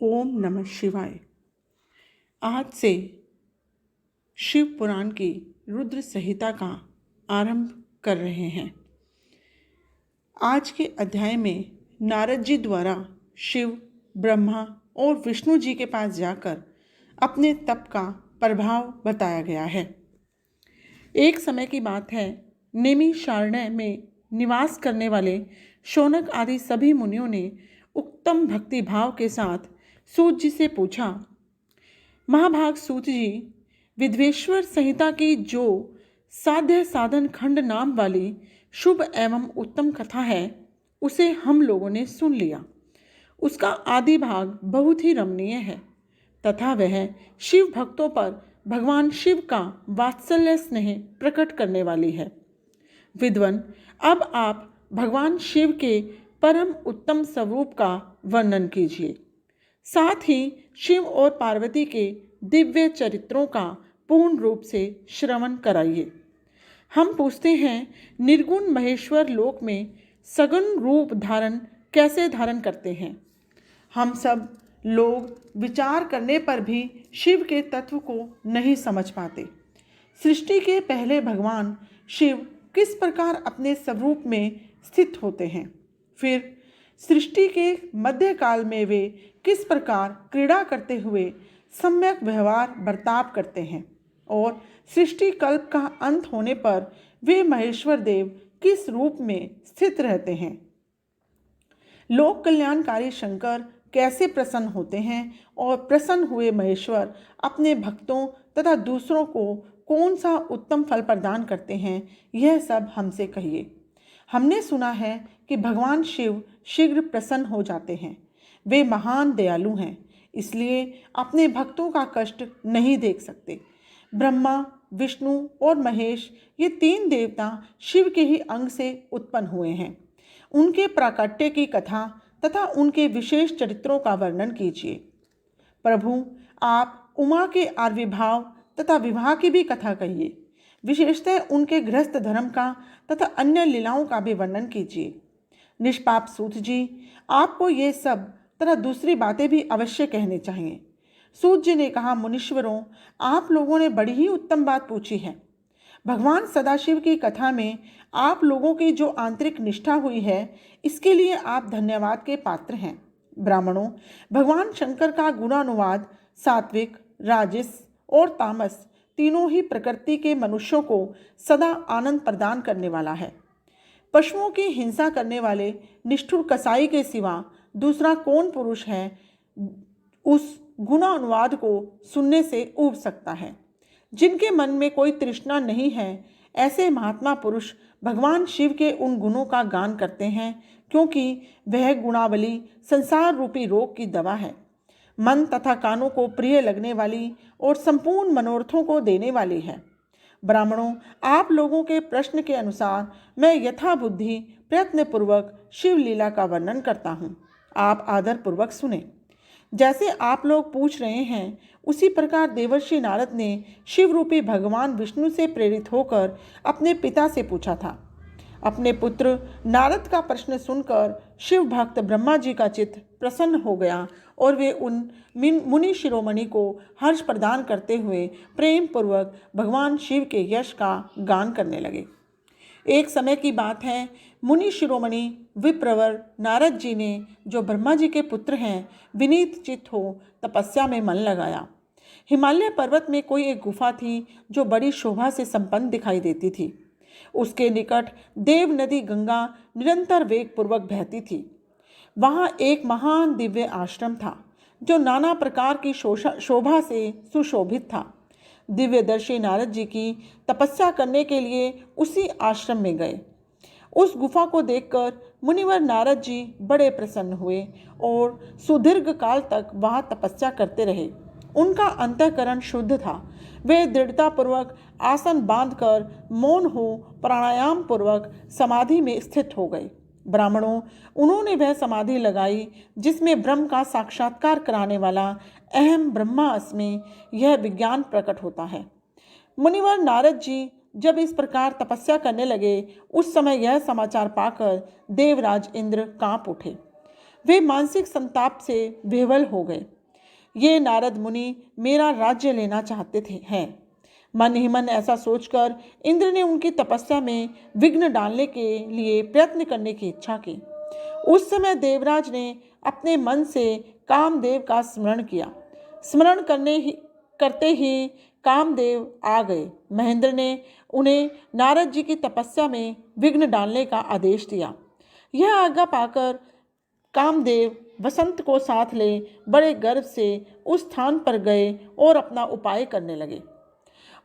ओम नमः शिवाय। आज से शिव पुराण की रुद्र संहिता का आरंभ कर रहे हैं। आज के अध्याय में नारद जी द्वारा शिव, ब्रह्मा और विष्णु जी के पास जाकर अपने तप का प्रभाव बताया गया है। एक समय की बात है, नैमिषारण्य में निवास करने वाले शौनक आदि सभी मुनियों ने उत्तम भक्ति भाव के साथ सूत जी से पूछा, महाभाग सूत जी, विद्वेश्वर संहिता की जो साध्य साधन खंड नाम वाली शुभ एवं उत्तम कथा है, उसे हम लोगों ने सुन लिया। उसका आदि भाग बहुत ही रमणीय है तथा वह शिव भक्तों पर भगवान शिव का वात्सल्य स्नेह प्रकट करने वाली है। विद्वन, अब आप भगवान शिव के परम उत्तम स्वरूप का वर्णन कीजिए। साथ ही शिव और पार्वती के दिव्य चरित्रों का पूर्ण रूप से श्रवण कराइए। हम पूछते हैं, निर्गुण महेश्वर लोक में सगुण रूप धारण कैसे धारण करते हैं? हम सब लोग विचार करने पर भी शिव के तत्व को नहीं समझ पाते। सृष्टि के पहले भगवान शिव किस प्रकार अपने स्वरूप में स्थित होते हैं, फिर सृष्टि के मध्यकाल में वे किस प्रकार क्रीड़ा करते हुए सम्यक व्यवहार बर्ताव करते हैं, और सृष्टि कल्प का अंत होने पर वे महेश्वर देव किस रूप में स्थित रहते हैं। लोक कल्याणकारी शंकर कैसे प्रसन्न होते हैं और प्रसन्न हुए महेश्वर अपने भक्तों तथा दूसरों को कौन सा उत्तम फल प्रदान करते हैं, यह सब हमसे कहिए। हमने सुना है कि भगवान शिव शीघ्र प्रसन्न हो जाते हैं। वे महान दयालु हैं, इसलिए अपने भक्तों का कष्ट नहीं देख सकते। ब्रह्मा, विष्णु और महेश, ये तीन देवता शिव के ही अंग से उत्पन्न हुए हैं। उनके प्राकट्य की कथा तथा उनके विशेष चरित्रों का वर्णन कीजिए। प्रभु, आप उमा के आविर्भाव तथा विवाह की भी कथा कहिए। विशेषतः उनके गृहस्थ धर्म का तथा अन्य लीलाओं का भी वर्णन कीजिए। निष्पाप सूत जी, आपको ये सब तथा दूसरी बातें भी अवश्य कहने चाहिए। सूत जी ने कहा, मुनीश्वरों, आप लोगों ने बड़ी ही उत्तम बात पूछी है। भगवान सदाशिव की कथा में आप लोगों की जो आंतरिक निष्ठा हुई है, इसके लिए आप धन्यवाद के पात्र हैं। ब्राह्मणों, भगवान शंकर का गुणानुवाद सात्विक, राजस और तामस तीनों ही प्रकृति के मनुष्यों को सदा आनंद प्रदान करने वाला है। पशुओं की हिंसा करने वाले निष्ठुर कसाई के सिवा दूसरा कौन पुरुष है उस गुणानुवाद को सुनने से ऊब सकता है। जिनके मन में कोई तृष्णा नहीं है, ऐसे महात्मा पुरुष भगवान शिव के उन गुणों का गान करते हैं, क्योंकि वह गुणावली संसार रूपी रोग की दवा है। मन तथा कानों को प्रिय लगने वाली और संपूर्ण मनोरथों को देने वाली है। ब्राह्मणों, आप लोगों के प्रश्न के अनुसार मैं यथाबुद्धि प्रयत्नपूर्वक शिवलीला का वर्णन करता हूँ। आप आदरपूर्वक सुने। जैसे आप लोग पूछ रहे हैं, उसी प्रकार देवर्षि नारद ने शिव रूपी भगवान विष्णु से प्रेरित होकर अपने पिता से पूछा था। अपने पुत्र नारद का प्रश्न सुनकर शिव भक्त ब्रह्मा जी का चित्त प्रसन्न हो गया और वे उन मुनि शिरोमणि को हर्ष प्रदान करते हुए प्रेम पूर्वक भगवान शिव के यश का गान करने लगे। एक समय की बात है, मुनि शिरोमणि विप्रवर नारद जी ने, जो ब्रह्मा जी के पुत्र हैं, विनीत चित्त हो तपस्या में मन लगाया। हिमालय पर्वत में कोई एक गुफा थी जो बड़ी शोभा से संपन्न दिखाई देती थी। उसके निकट देव नदी गंगा निरंतर वेग पूर्वक बहती थी। वहाँ एक महान दिव्य आश्रम था जो नाना प्रकार की शोभा से सुशोभित था। दिव्यदर्शी नारद जी की तपस्या करने के लिए उसी आश्रम में गए। उस गुफा को देखकर मुनिवर नारद जी बड़े प्रसन्न हुए और सुदीर्घ काल तक वहाँ तपस्या करते रहे। उनका अंतःकरण शुद्ध था। वे दृढ़तापूर्वक आसन बांधकर मौन हो प्राणायाम पूर्वक समाधि में स्थित हो गए। ब्राह्मणों, उन्होंने वह समाधि लगाई जिसमें ब्रह्म का साक्षात्कार कराने वाला अहम ब्रह्मास्मि यह विज्ञान प्रकट होता है। मुनिवर नारद जी जब इस प्रकार तपस्या करने लगे, उस समय यह समाचार पाकर देवराज इंद्र कांप उठे। वे मानसिक संताप से विह्वल हो गए। ये नारद मुनि मेरा राज्य लेना चाहते थे हैं। मन ही मन ऐसा सोचकर इंद्र ने उनकी तपस्या में विघ्न डालने के लिए प्रयत्न करने की इच्छा की। उस समय देवराज ने अपने मन से कामदेव का स्मरण किया। स्मरण करते ही कामदेव आ गए। महेंद्र ने उन्हें नारद जी की तपस्या में विघ्न डालने का आदेश दिया। यह आज्ञा पाकर कामदेव वसंत को साथ ले बड़े गर्व से उस स्थान पर गए और अपना उपाय करने लगे।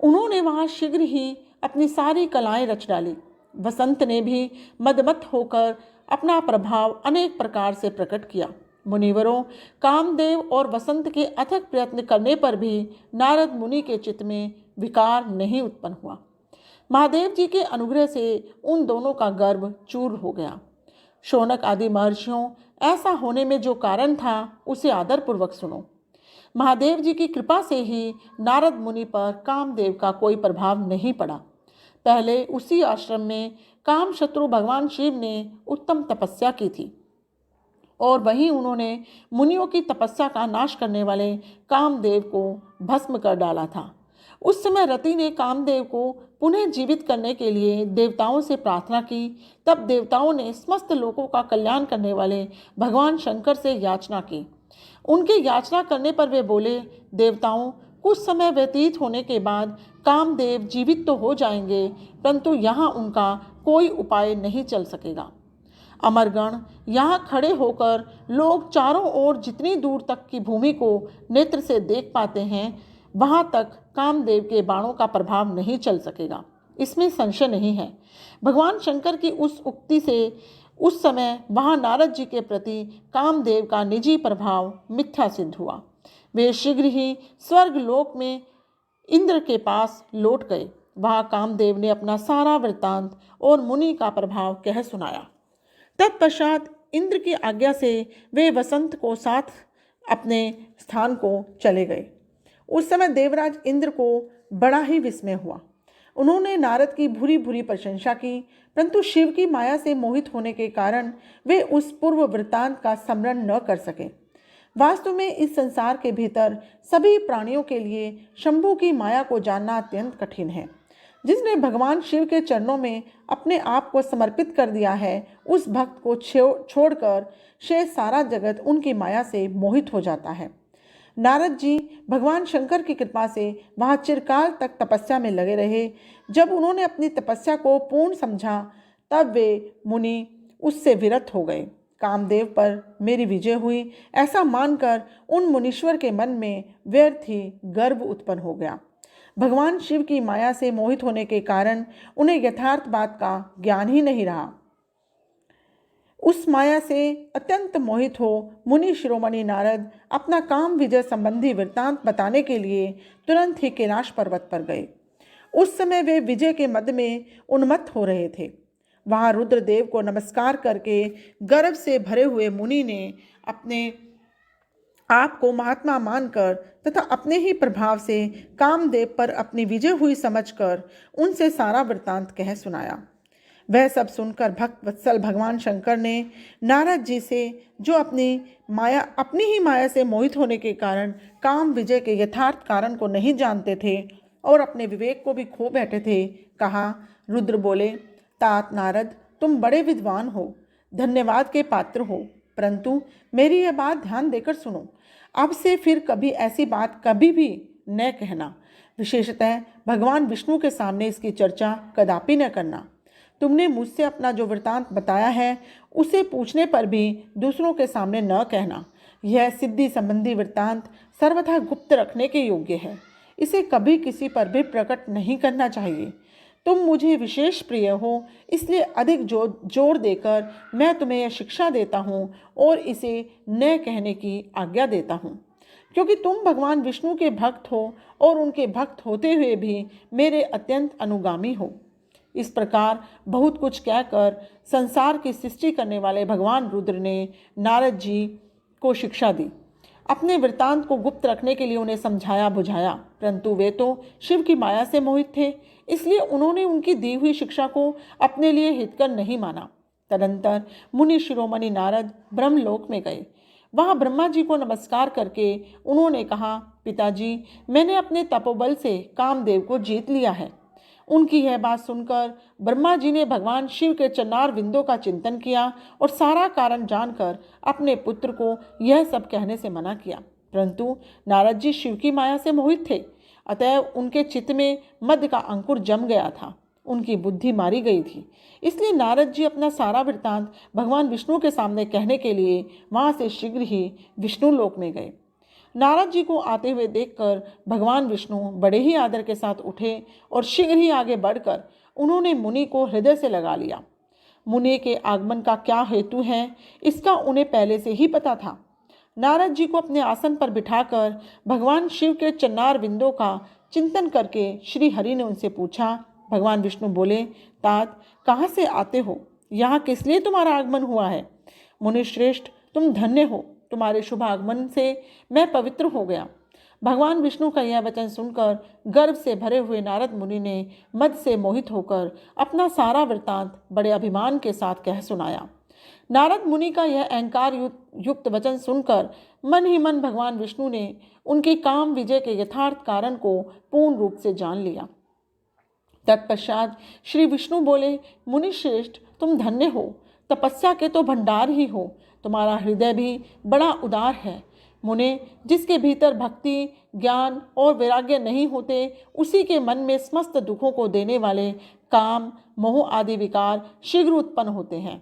उन्होंने वहां शीघ्र ही अपनी सारी कलाएं रच डाली। वसंत ने भी मदमत होकर अपना प्रभाव अनेक प्रकार से प्रकट किया। मुनिवरों, कामदेव और वसंत के अथक प्रयत्न करने पर भी नारद मुनि के चित्त में विकार नहीं उत्पन्न हुआ। महादेव जी के अनुग्रह से उन दोनों का गर्व चूर हो गया। शौनक आदि महर्षियों, ऐसा होने में जो कारण था उसे आदरपूर्वक सुनो। महादेव जी की कृपा से ही नारद मुनि पर कामदेव का कोई प्रभाव नहीं पड़ा। पहले उसी आश्रम में काम शत्रु भगवान शिव ने उत्तम तपस्या की थी और वहीं उन्होंने मुनियों की तपस्या का नाश करने वाले कामदेव को भस्म कर डाला था। उस समय रति ने कामदेव को पुनः जीवित करने के लिए देवताओं से प्रार्थना की। तब देवताओं ने समस्त लोगों का कल्याण करने वाले भगवान शंकर से याचना की। उनकी याचना करने पर वे बोले, देवताओं, कुछ समय व्यतीत होने के बाद कामदेव जीवित तो हो जाएंगे, परंतु यहाँ उनका कोई उपाय नहीं चल सकेगा। अमरगण, यहाँ खड़े होकर लोग चारों ओर जितनी दूर तक की भूमि को नेत्र से देख पाते हैं, वहाँ तक कामदेव के बाणों का प्रभाव नहीं चल सकेगा, इसमें संशय नहीं है। भगवान शंकर की उस उक्ति से उस समय वहाँ नारद जी के प्रति कामदेव का निजी प्रभाव मिथ्या सिद्ध हुआ। वे शीघ्र ही स्वर्ग लोक में इंद्र के पास लौट गए। वहाँ कामदेव ने अपना सारा वृत्तांत और मुनि का प्रभाव कह सुनाया। तत्पश्चात इंद्र की आज्ञा से वे वसंत को साथ अपने स्थान को चले गए। उस समय देवराज इंद्र को बड़ा ही विस्मय हुआ। उन्होंने नारद की भूरी भूरी प्रशंसा की, परंतु शिव की माया से मोहित होने के कारण वे उस पूर्व वृत्तांत का स्मरण न कर सके। वास्तव में इस संसार के भीतर सभी प्राणियों के लिए शंभु की माया को जानना अत्यंत कठिन है। जिसने भगवान शिव के चरणों में अपने आप को समर्पित कर दिया है, उस भक्त को छोड़कर शेष सारा जगत उनकी माया से मोहित हो जाता है। नारद जी भगवान शंकर की कृपा से वहाँ चिरकाल तक तपस्या में लगे रहे। जब उन्होंने अपनी तपस्या को पूर्ण समझा, तब वे मुनि उससे विरत हो गए। कामदेव पर मेरी विजय हुई, ऐसा मानकर उन मुनीश्वर के मन में व्यर्थ ही गर्व उत्पन्न हो गया। भगवान शिव की माया से मोहित होने के कारण उन्हें यथार्थ बात का ज्ञान ही नहीं रहा। उस माया से अत्यंत मोहित हो मुनि शिरोमणि नारद अपना काम विजय संबंधी वृत्तांत बताने के लिए तुरंत ही कैलाश पर्वत पर गए। उस समय वे विजय के मद में उन्मत्त हो रहे थे। वहाँ रुद्रदेव को नमस्कार करके गर्व से भरे हुए मुनि ने अपने आप को महात्मा मानकर तथा अपने ही प्रभाव से कामदेव पर अपनी विजय हुई समझकर उनसे सारा वृत्तांत कह सुनाया। वह सब सुनकर भक्त वत्सल भगवान शंकर ने नारद जी से, जो अपनी ही माया से मोहित होने के कारण काम विजय के यथार्थ कारण को नहीं जानते थे और अपने विवेक को भी खो बैठे थे, कहा। रुद्र बोले, तात नारद, तुम बड़े विद्वान हो, धन्यवाद के पात्र हो, परंतु मेरी यह बात ध्यान देकर सुनो। अब से फिर कभी ऐसी बात कभी भी न कहना, विशेषतः भगवान विष्णु के सामने इसकी चर्चा कदापि न करना। तुमने मुझसे अपना जो वृत्तांत बताया है, उसे पूछने पर भी दूसरों के सामने न कहना। यह सिद्धि संबंधी वृत्तांत सर्वथा गुप्त रखने के योग्य है। इसे कभी किसी पर भी प्रकट नहीं करना चाहिए। तुम मुझे विशेष प्रिय हो, इसलिए अधिक जोर देकर मैं तुम्हें यह शिक्षा देता हूँ और इसे न कहने की आज्ञा देता हूँ, क्योंकि तुम भगवान विष्णु के भक्त हो और उनके भक्त होते हुए भी मेरे अत्यंत अनुगामी हो। इस प्रकार बहुत कुछ कहकर संसार की सृष्टि करने वाले भगवान रुद्र ने नारद जी को शिक्षा दी। अपने वृत्तांत को गुप्त रखने के लिए उन्हें समझाया बुझाया, परंतु वे तो शिव की माया से मोहित थे, इसलिए उन्होंने उनकी दी हुई शिक्षा को अपने लिए हितकर नहीं माना। तदंतर मुनि शिरोमणि नारद ब्रह्मलोक में गए। वहाँ ब्रह्मा जी को नमस्कार करके उन्होंने कहा, पिताजी, मैंने अपने तपोबल से कामदेव को जीत लिया है। उनकी यह बात सुनकर ब्रह्मा जी ने भगवान शिव के चरणार विंदों का चिंतन किया और सारा कारण जानकर अपने पुत्र को यह सब कहने से मना किया। परंतु नारद जी शिव की माया से मोहित थे, अतएव उनके चित्त में मद का अंकुर जम गया था, उनकी बुद्धि मारी गई थी। इसलिए नारद जी अपना सारा वृत्तांत भगवान विष्णु के सामने कहने के लिए वहाँ से शीघ्र ही विष्णु लोक में गए। नारद जी को आते हुए देखकर भगवान विष्णु बड़े ही आदर के साथ उठे और शीघ्र ही आगे बढ़कर उन्होंने मुनि को हृदय से लगा लिया। मुनि के आगमन का क्या हेतु है, इसका उन्हें पहले से ही पता था। नारद जी को अपने आसन पर बिठाकर भगवान शिव के चरणार विंदों का चिंतन करके श्री हरि ने उनसे पूछा। भगवान विष्णु बोले, तात, कहाँ से आते हो? यहाँ किस लिए तुम्हारा आगमन हुआ है? मुनिश्रेष्ठ, तुम धन्य हो, तुम्हारे शुभ आगमन से मैं पवित्र हो गया। भगवान विष्णु का यह वचन सुनकर गर्व से भरे हुए नारद मुनि ने मद से मोहित होकर अपना सारा वृत्तांत बड़े अभिमान के साथ कह सुनाया। नारद मुनि का यह अहंकार युक्त वचन सुनकर मन ही मन भगवान विष्णु ने उनके काम विजय के यथार्थ कारण को पूर्ण रूप से जान लिया। तत्पश्चात श्री विष्णु बोले, मुनिश्रेष्ठ, तुम धन्य हो, तपस्या के तो भंडार ही हो, तुम्हारा हृदय भी बड़ा उदार है। मुने, जिसके भीतर भक्ति, ज्ञान और वैराग्य नहीं होते, उसी के मन में समस्त दुखों को देने वाले काम, मोह आदि विकार शीघ्र उत्पन्न होते हैं।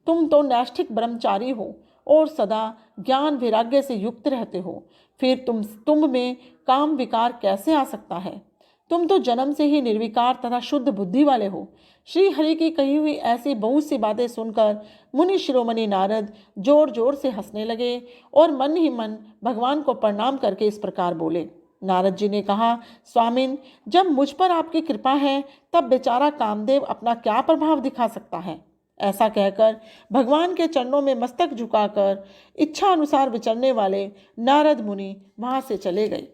तुम तो नैष्ठिक ब्रह्मचारी हो और सदा ज्ञान वैराग्य से युक्त रहते हो, फिर तुम में काम विकार कैसे आ सकता है? तुम तो जन्म से ही निर्विकार तथा शुद्ध बुद्धि वाले हो। श्री हरि की कही हुई ऐसी बहुत सी बातें सुनकर मुनि शिरोमणि नारद जोर जोर से हंसने लगे और मन ही मन भगवान को प्रणाम करके इस प्रकार बोले। नारद जी ने कहा, स्वामिन, जब मुझ पर आपकी कृपा है तब बेचारा कामदेव अपना क्या प्रभाव दिखा सकता है? ऐसा कहकर भगवान के चरणों में मस्तक झुकाकर इच्छा अनुसार विचरने वाले नारद मुनि वहाँ से चले गए।